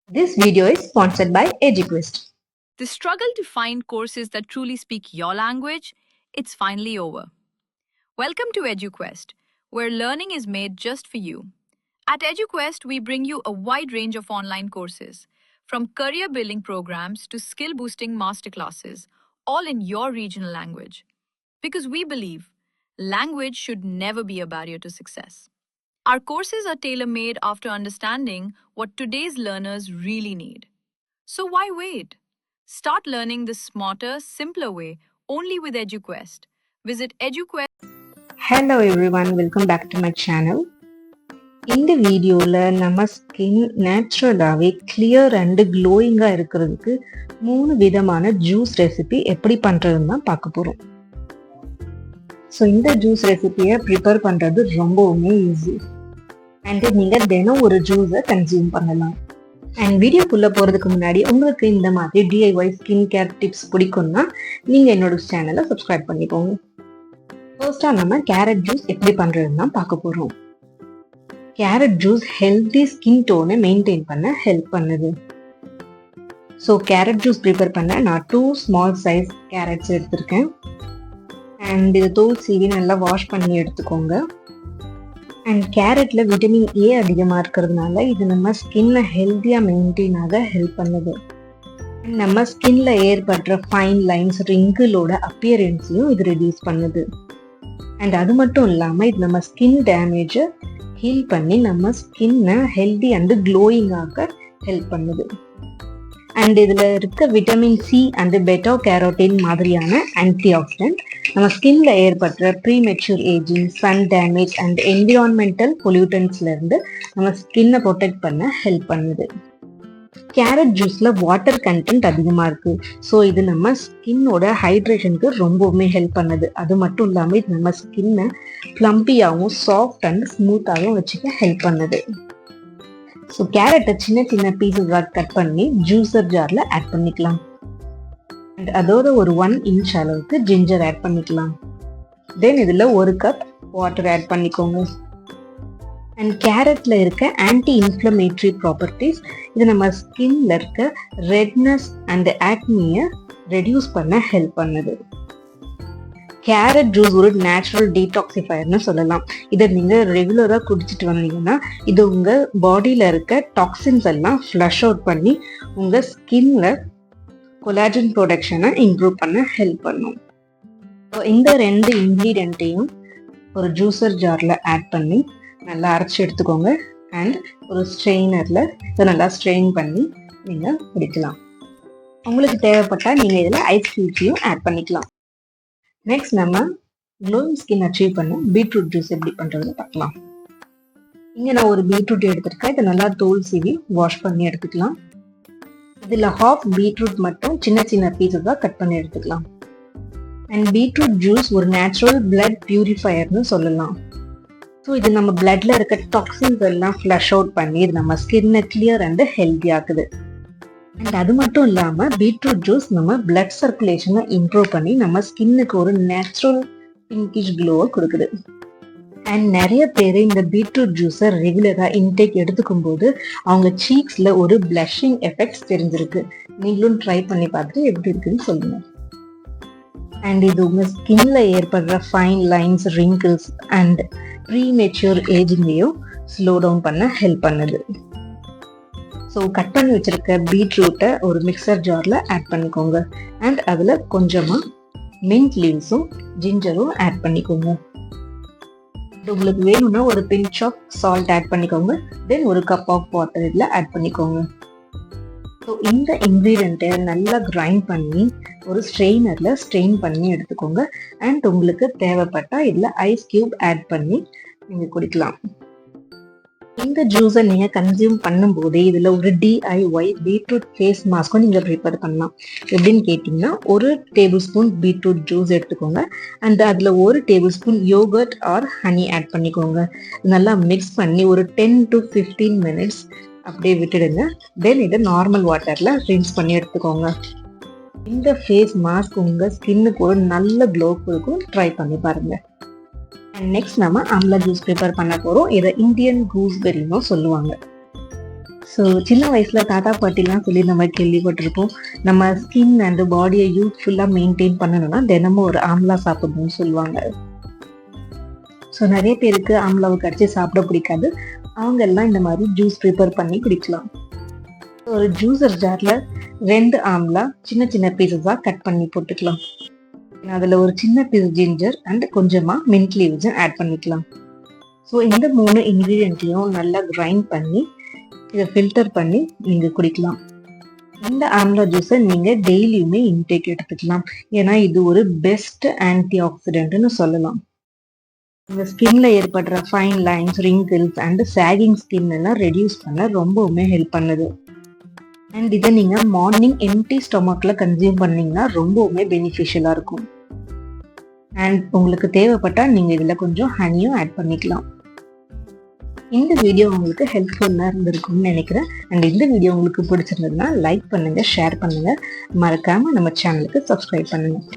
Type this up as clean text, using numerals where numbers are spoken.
This video is sponsored by EduQuest. The struggle to find courses that truly speak your language, it's finally over. Welcome to EduQuest, where learning is made just for you. At EduQuest, we bring you a wide range of online courses, from career building programs to skill boosting masterclasses, all in your regional language. Because we believe language should never be a barrier to success. Our courses are tailor made after understanding what today's learners really need. So why wait? Start learning the smarter, simpler way only with EduQuest. Visit EduQuest. Hello everyone, welcome back to my channel. இந்த வீடியோவில் நம்ம skin நேச்சுரலாகவே clear and க்ளோயிங்காக இருக்கிறதுக்கு 3 விதமான juice recipe எப்படி பண்ணுறதுன்னு தான் பார்க்க போகிறோம். ஸோ இந்த ஜூஸ் ரெசிபியை ப்ரிப்பேர் பண்ணுறது ரொம்பவுமே ஈஸி அண்டு நீங்கள் தினம் ஒரு ஜூஸை கன்சியூம் பண்ணலாம். அண்ட் வீடியோக்குள்ளே போகிறதுக்கு முன்னாடி உங்களுக்கு இந்த மாதிரி டிஐஒய் ஸ்கின் கேர் டிப்ஸ் பிடிக்கும்னா நீங்கள் என்னோட சேனலை சப்ஸ்கிரைப் பண்ணிக்கோங்க. ஃபர்ஸ்ட்டாக நம்ம கேரட் ஜூஸ் எப்படி பண்ணுறதுன்னு தான் பார்க்க போகிறோம். கேரட் ஜூஸ் ஹெல்தி ஸ்கின் டோனை மெயின்டைன் பண்ண ஹெல்ப் பண்ணுது. ஸோ கேரட் ஜூஸ் ப்ரிப்பேர் பண்ண நான் 2 ஸ்மால் சைஸ் கேரட்ஸ் எடுத்திருக்கேன். அண்ட் இதை தோல் சீவி நல்லா வாஷ் பண்ணி எடுத்துக்கோங்க. அண்ட் கேரட்ல விட்டமின் ஏ அதிகமாக இருக்கிறதுனால இது நம்ம ஸ்கின்னை ஹெல்த்தியாக மெயின்டைன் ஆக ஹெல்ப் பண்ணுது. நம்ம ஸ்கின்ல ஏற்படுற ஃபைன் லைன்ஸ் ரிங்கிளோட அப்பியரன்ஸையும் இது ரெடியூஸ் பண்ணுது. அண்ட் அது மட்டும் இல்லாமல் இது நம்ம ஸ்கின் டேமேஜை ஹீல் பண்ணி நம்ம ஸ்கின்னை ஹெல்தி அண்டு க்ளோயிங்காக ஹெல்ப் பண்ணுது. அண்ட் இதில் இருக்க vitamin C and beta carotene மாதிரியான ஆன்டி ஆக்சிடென்ட் நம்ம ஸ்கின்ல ஏற்படுற premature ageing, sun damage and environmental பொல்யூட்டன்ஸ்லேருந்து நம்ம ஸ்கின்னை ப்ரொடெக்ட் பண்ண ஹெல்ப் பண்ணுது. கேரட் ஜூஸில் வாட்டர் கண்டென்ட் அதிகமாக இருக்குது. ஸோ இது நம்ம ஸ்கின்னோட ஹைட்ரேஷனுக்கு ரொம்பவுமே ஹெல்ப் பண்ணுது. அது மட்டும் இல்லாமல் இது நம்ம ஸ்கின்னை ப்ளம்பியாகவும் சாஃப்ட் அண்ட் ஸ்மூத்தாகவும் வச்சுக்க ஹெல்ப் பண்ணுது. ஸோ கேரட்டை சின்ன சின்ன பீசஸாக கட் பண்ணி ஜூஸர் ஜாரில் ஆட் பண்ணிக்கலாம். அண்ட் அதோட ஒரு 1 இன்ச் அளவுக்கு ஜிஞ்சர் ஆட் பண்ணிக்கலாம். தென் இதில் 1 கப் வாட்டர் ஆட் பண்ணிக்கோங்க. அண்ட் கேரட்ல இருக்க ஆன்டி இன்ஃப்ளமேட்டரி ப்ராப்பர்ட்டிஸ் இது நம்ம ஸ்கின்ல இருக்க ரெட்னஸ் அண்ட் ஆக்னியை ரெடியூஸ் பண்ண ஹெல்ப் பண்ணுது. கேரட் ஜூஸ் ஒரு நேச்சுரல் டீடாக்சிஃபயர்னு சொல்லலாம். இதை நீங்கள் ரெகுலராக குடிச்சிட்டு வந்தீங்கன்னா இது உங்கள் பாடியில் இருக்க டாக்ஸின்ஸ் எல்லாம் ஃப்ளஷ் அவுட் பண்ணி உங்கள் ஸ்கின்ல கொலாஜன் ப்ரொடக்ஷனை இம்ப்ரூவ் பண்ண ஹெல்ப் பண்ணும். ஸோ இந்த 2 இன்க்ரீடியண்ட்டையும் ஒரு ஜூஸர் ஜாரில் ஆட் பண்ணி நல்லா அரைச்சி எடுத்துக்கோங்க. அண்ட் ஒரு ஸ்ட்ரெயினரில் இதை நல்லா ஸ்ட்ரெயின் பண்ணி நீங்கள் குடிக்கலாம். உங்களுக்கு தேவைப்பட்டால் நீங்கள் இதில் ஐஸ் கியூப்ஸையும் ஆட் பண்ணிக்கலாம். நெக்ஸ்ட் நம்ம க்ளோயிங் ஸ்கின் அச்சீவ் பண்ண பீட்ரூட் ஜூஸ் எப்படி பண்ணுறதுன்னு பார்க்கலாம். இங்கே நான் ஒரு பீட்ரூட் எடுத்திருக்கேன். இதை நல்லா தோல் சீவி வாஷ் பண்ணி எடுத்துக்கலாம். இதில் ஹாஃப் பீட்ரூட் மட்டும் சின்ன சின்ன பீஸஸாக கட் பண்ணி எடுத்துக்கலாம். அண்ட் பீட்ரூட் ஜூஸ் ஒரு நேச்சுரல் பிளட் பியூரிஃபயர்னு சொல்லலாம். ஸோ இது நம்ம பிளட்ல இருக்க டாக்ஸின்ஸ் எல்லாம் ஃப்ளஷ் அவுட் பண்ணி இது நம்ம ஸ்கின்னை கிளியர் அண்ட் ஹெல்தி ஆகுது. அண்ட் அது மட்டும் இல்லாமல் பீட்ரூட் ஜூஸ் நம்ம பிளட் சர்க்குலேஷனை இம்ப்ரூவ் பண்ணி நம்ம ஸ்கின்னுக்கு ஒரு நேச்சுரல் பிங்கிஷ் க்ளோவை கொடுக்குது. அண்ட் நிறைய பேர் இந்த பீட்ரூட் ஜூஸை ரெகுலராக இன்டேக் எடுத்துக்கும் போது அவங்க சீக்ஸில் ஒரு பிளஷிங் எஃபெக்ட்ஸ் தெரிஞ்சிருக்கு. நீங்களும் ட்ரை பண்ணி பார்த்துட்டு எப்படி இருக்குன்னு சொல்லுங்க. அண்ட் இது உங்கள் ஸ்கின்ல ஏற்படுற fine lines, wrinkles and premature ஏஜிங்கையும் ஸ்லோ டவுன் பண்ண ஹெல்ப் பண்ணுது. ஸோ கட் பண்ணி வச்சிருக்க பீட்ரூட்டை ஒரு மிக்சர் ஜாரில் ஆட் பண்ணிக்கோங்க. அண்ட் அதில் கொஞ்சமாக மின்ட் லீவ்ஸும் ஜிஞ்சரும் ஆட் பண்ணிக்கோங்க. உங்களுக்கு வேணும்னா ஒரு பிஞ்ச் ஆஃப் சால்ட் ஆட் பண்ணிக்கோங்க. தென் ஒரு கப் ஆஃப் வாட்டர் இதில் ஆட் பண்ணிக்கோங்க. ஸோ இந்த இன்க்ரீடியண்ட்டை நல்லா கிரைண்ட் பண்ணி ஒரு ஸ்ட்ரெயினரில் ஸ்ட்ரெயின் பண்ணி எடுத்துக்கோங்க. அண்ட் உங்களுக்கு தேவைப்பட்டால் இதில் ஐஸ் கியூப் ஆட் பண்ணி நீங்கள் குடிக்கலாம். இந்த ஜூஸை நீங்கள் கன்சியூம் பண்ணும்போதே இதில் ஒரு டிஐஒய் பீட்ரூட் ஃபேஸ் மாஸ்க்கும் நீங்கள் ப்ரிப்பேர் பண்ணலாம். எப்படின்னு கேட்டிங்கன்னா 1 டேபிள் ஸ்பூன் பீட்ரூட் ஜூஸ் எடுத்துக்கோங்க. அண்ட் அதில் 1 table spoon yogurt or honey add பண்ணிக்கோங்க. நல்லா மிக்ஸ் பண்ணி ஒரு 10 to 15 மினிட்ஸ் அப்படியே விட்டுடுங்க. தென் இதை நார்மல் வாட்டரில் ரின்ஸ் பண்ணி எடுத்துக்கோங்க. இந்த ஃபேஸ் மாஸ்க் உங்கள் ஸ்கின்னுக்கு ஒரு நல்ல க்ளோ கொடுக்கும். ட்ரை பண்ணி பாருங்கள். அண்ட் நெக்ஸ்ட் நம்ம அம்லா ஜூஸ் ப்ரிப்பேர் பண்ண போகிறோம். இதை இந்தியன் கூஸ்பெரின்னு சொல்லுவாங்க. ஸோ சின்ன வயசுல தாத்தா பாட்டிலாம் சொல்லி நம்ம கேள்விப்பட்டிருப்போம், நம்ம ஸ்கின் அண்ட் பாடியை யூத்ஃபுல்லாக மெயின்டைன் பண்ணணும்னா தினமும் ஒரு ஆம்லா சாப்பிடணும்னு சொல்லுவாங்க. ஸோ நிறைய பேருக்கு ஆம்லாவை கடிச்சு சாப்பிட பிடிக்காது. அவங்க எல்லாம் இந்த மாதிரி ஜூஸ் ப்ரிப்பேர் பண்ணி குடிக்கலாம். ஒரு ஜூஸர் ஜார்ல 2 ஆம்லா சின்ன சின்ன பீசஸாக கட் பண்ணி போட்டுக்கலாம். அதில் ஒரு சின்ன பீஸ் ஜிஞ்சர் அண்ட் கொஞ்சமாக மின்ட் லீவ்ஸும் ஆட் பண்ணிக்கலாம். ஸோ இந்த 3 இன்க்ரீடியண்ட்டையும் நல்லா கிரைண்ட் பண்ணி இதை ஃபில்டர் பண்ணி நீங்கள் குடிக்கலாம். இந்த ஆம்லா ஜூஸை நீங்கள் டெய்லியுமே இன்டேக் எடுத்துக்கலாம். ஏன்னா இது ஒரு பெஸ்ட் ஆன்டி ஆக்சிடென்ட்னு சொல்லலாம். உங்கள் ஸ்கின்ல ஏற்படுற fine lines, wrinkles and sagging skin எல்லாம் ரெடியூஸ் பண்ண ரொம்பவுமே ஹெல்ப் பண்ணுது. அண்ட் இதை நீங்கள் மார்னிங் எம்டி ஸ்டொமக்கில் கன்சியூம் பண்ணீங்கன்னா ரொம்பவுமே பெனிஃபிஷியலாக இருக்கும். அண்ட் உங்களுக்கு தேவைப்பட்டால் நீங்கள் இதில் கொஞ்சம் ஹனியும் ஆட் பண்ணிக்கலாம். இந்த வீடியோ உங்களுக்கு ஹெல்ப்ஃபுல்லாக இருந்திருக்கும்னு நினைக்கிறேன். அண்ட் இந்த வீடியோ உங்களுக்கு பிடிச்சிருந்ததுன்னா லைக் பண்ணுங்கள், ஷேர் பண்ணுங்கள், மறக்காமல் நம்ம சேனலுக்கு சப்ஸ்கிரைப் பண்ணுங்கள்.